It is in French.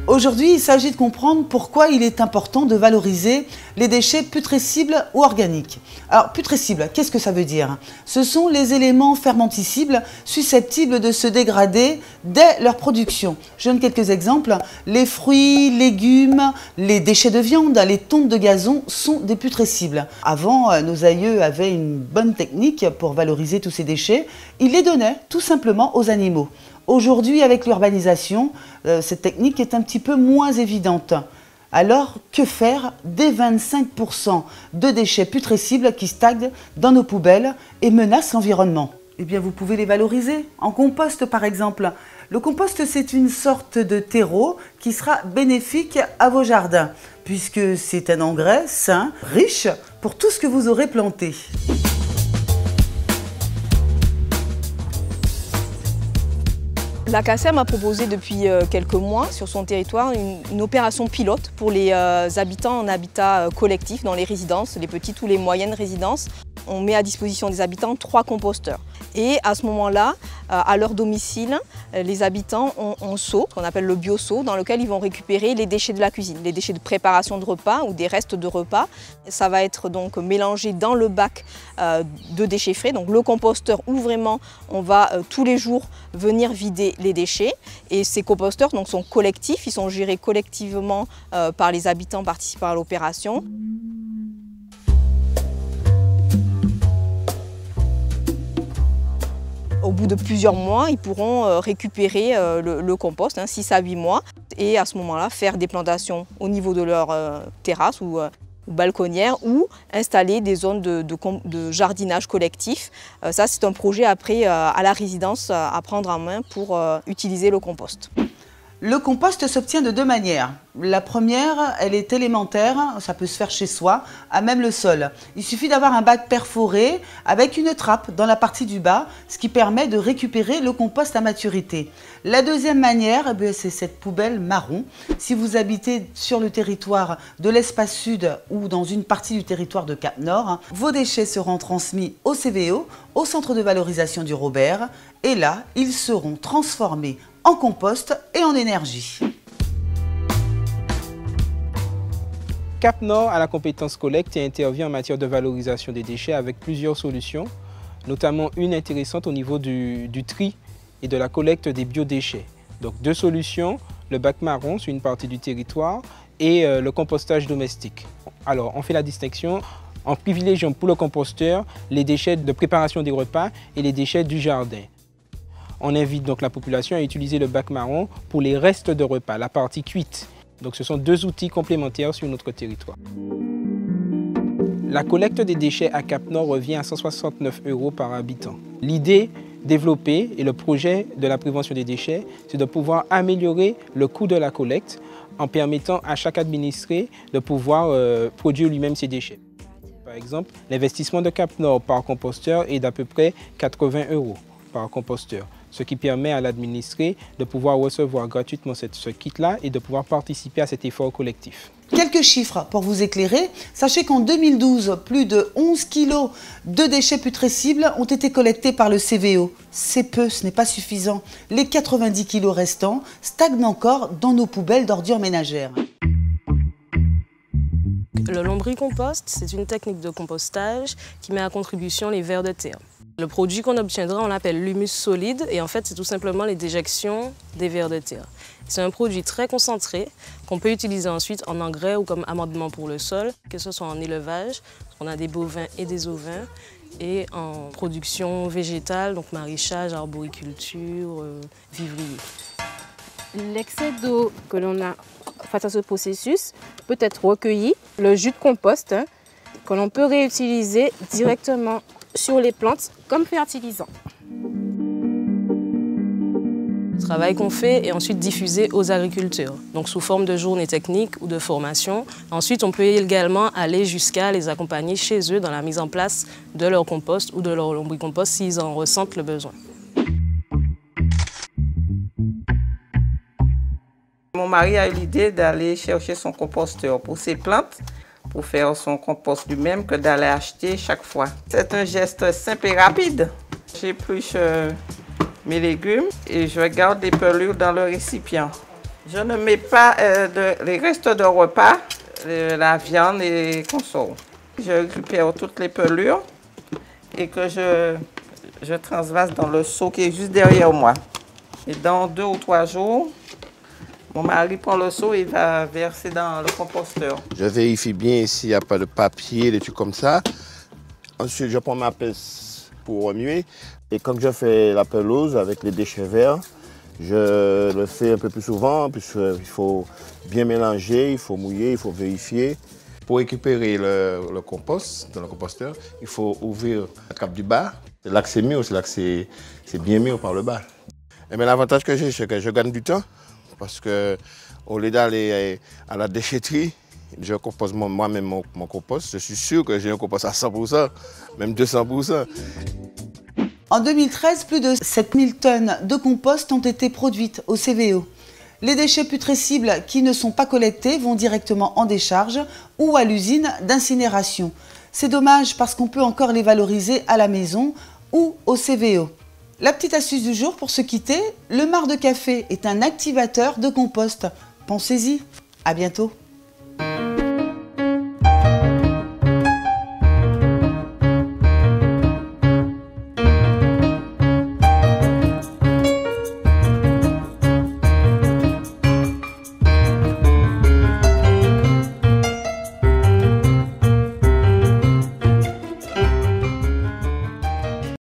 Aujourd'hui, il s'agit de comprendre pourquoi il est important de valoriser les déchets putrescibles ou organiques. Alors, putrescibles, qu'est-ce que ça veut dire? Ce sont les éléments fermentescibles susceptibles de se dégrader dès leur production. Je donne quelques exemples. Les fruits, légumes, les déchets de viande, les tontes de gazon sont des putrescibles. Avant, nos aïeux avaient une bonne technique pour valoriser tous ces déchets. Ils les donnaient tout simplement aux animaux. Aujourd'hui, avec l'urbanisation, cette technique est un petit peu moins évidente. Alors, que faire des 25% de déchets putrescibles qui stagnent dans nos poubelles et menacent l'environnement? Eh bien, vous pouvez les valoriser en compost, par exemple. Le compost, c'est une sorte de terreau qui sera bénéfique à vos jardins, puisque c'est un engrais sain, riche pour tout ce que vous aurez planté. La CACEM a proposé depuis quelques mois sur son territoire une opération pilote pour les habitants en habitat collectif dans les résidences, les petites ou les moyennes résidences. On met à disposition des habitants 3 composteurs. Et à ce moment-là, à leur domicile, les habitants ont un seau, qu'on appelle le bio-seau, dans lequel ils vont récupérer les déchets de la cuisine, les déchets de préparation de repas ou des restes de repas. Ça va être donc mélangé dans le bac de déchets frais, donc le composteur où vraiment on va tous les jours venir vider les déchets. Et ces composteurs donc, sont collectifs, ils sont gérés collectivement par les habitants participant à l'opération. Au bout de plusieurs mois, ils pourront récupérer le compost, 6 à 8 mois, et à ce moment-là, faire des plantations au niveau de leur terrasse ou balconnière ou installer des zones de jardinage collectif. Ça, c'est un projet après à la résidence à prendre en main pour utiliser le compost. Le compost s'obtient de 2 manières. La première, elle est élémentaire, ça peut se faire chez soi, à même le sol. Il suffit d'avoir un bac perforé avec une trappe dans la partie du bas, ce qui permet de récupérer le compost à maturité. La deuxième manière, c'est cette poubelle marron. Si vous habitez sur le territoire de l'Espace Sud ou dans une partie du territoire de Cap-Nord, vos déchets seront transmis au CVO, au Centre de valorisation du Robert, et là, ils seront transformés en compost et en énergie. Cap-Nord a la compétence collecte et intervient en matière de valorisation des déchets avec plusieurs solutions, notamment une intéressante au niveau du tri et de la collecte des biodéchets. Donc 2 solutions, le bac marron sur une partie du territoire et le compostage domestique. Alors on fait la distinction en privilégiant pour le composteur les déchets de préparation des repas et les déchets du jardin. On invite donc la population à utiliser le bac marron pour les restes de repas, la partie cuite. Donc ce sont 2 outils complémentaires sur notre territoire. La collecte des déchets à Cap-Nord revient à 169 € par habitant. L'idée développée et le projet de la prévention des déchets, c'est de pouvoir améliorer le coût de la collecte en permettant à chaque administré de pouvoir produire lui-même ses déchets. Par exemple, l'investissement de Cap-Nord par composteur est d'à peu près 80 € par composteur, ce qui permet à l'administré de pouvoir recevoir gratuitement ce kit-là et de pouvoir participer à cet effort collectif. Quelques chiffres pour vous éclairer. Sachez qu'en 2012, plus de 11 kg de déchets putrescibles ont été collectés par le CVO. C'est peu, ce n'est pas suffisant. Les 90 kg restants stagnent encore dans nos poubelles d'ordures ménagères. Le lombricompost, c'est une technique de compostage qui met à contribution les vers de terre. Le produit qu'on obtiendra, on l'appelle l'humus solide et en fait, c'est tout simplement les déjections des vers de terre. C'est un produit très concentré qu'on peut utiliser ensuite en engrais ou comme amendement pour le sol, que ce soit en élevage, on a des bovins et des ovins, et en production végétale, donc maraîchage, arboriculture, vivrier. L'excès d'eau que l'on a face à ce processus peut être recueilli, le jus de compost que l'on peut réutiliser directement sur les plantes comme fertilisant. Le travail qu'on fait est ensuite diffusé aux agriculteurs, donc sous forme de journées techniques ou de formation. Ensuite, on peut également aller jusqu'à les accompagner chez eux dans la mise en place de leur compost ou de leur lombricompost s'ils en ressentent le besoin. Mon mari a eu l'idée d'aller chercher son composteur pour ses plantes, pour faire son compost lui-même, que d'aller acheter chaque fois. C'est un geste simple et rapide. J'épluche mes légumes et je garde les pelures dans le récipient. Je ne mets pas les restes de repas, la viande et consorts. Je récupère toutes les pelures et que je transvase dans le seau qui est juste derrière moi. Et dans 2 ou 3 jours, mon mari prend le seau et va verser dans le composteur. Je vérifie bien s'il n'y a pas de papier, des trucs comme ça. Ensuite, je prends ma pince pour remuer. Et quand je fais la pelouse avec les déchets verts, je le fais un peu plus souvent, puisqu'il faut bien mélanger, il faut mouiller, il faut vérifier. Pour récupérer le compost dans le composteur, il faut ouvrir la cape du bas. C'est là que c'est mûr, c'est là que c'est bien mûr par le bas. Et l'avantage que j'ai, c'est que je gagne du temps, parce qu'au lieu d'aller à la déchetterie, je compose moi-même mon compost. Je suis sûr que j'ai un compost à 100%, même 200%. En 2013, plus de 7000 tonnes de compost ont été produites au CVO. Les déchets putrescibles qui ne sont pas collectés vont directement en décharge ou à l'usine d'incinération. C'est dommage parce qu'on peut encore les valoriser à la maison ou au CVO. La petite astuce du jour pour se quitter, le marc de café est un activateur de compost. Pensez-y, à bientôt.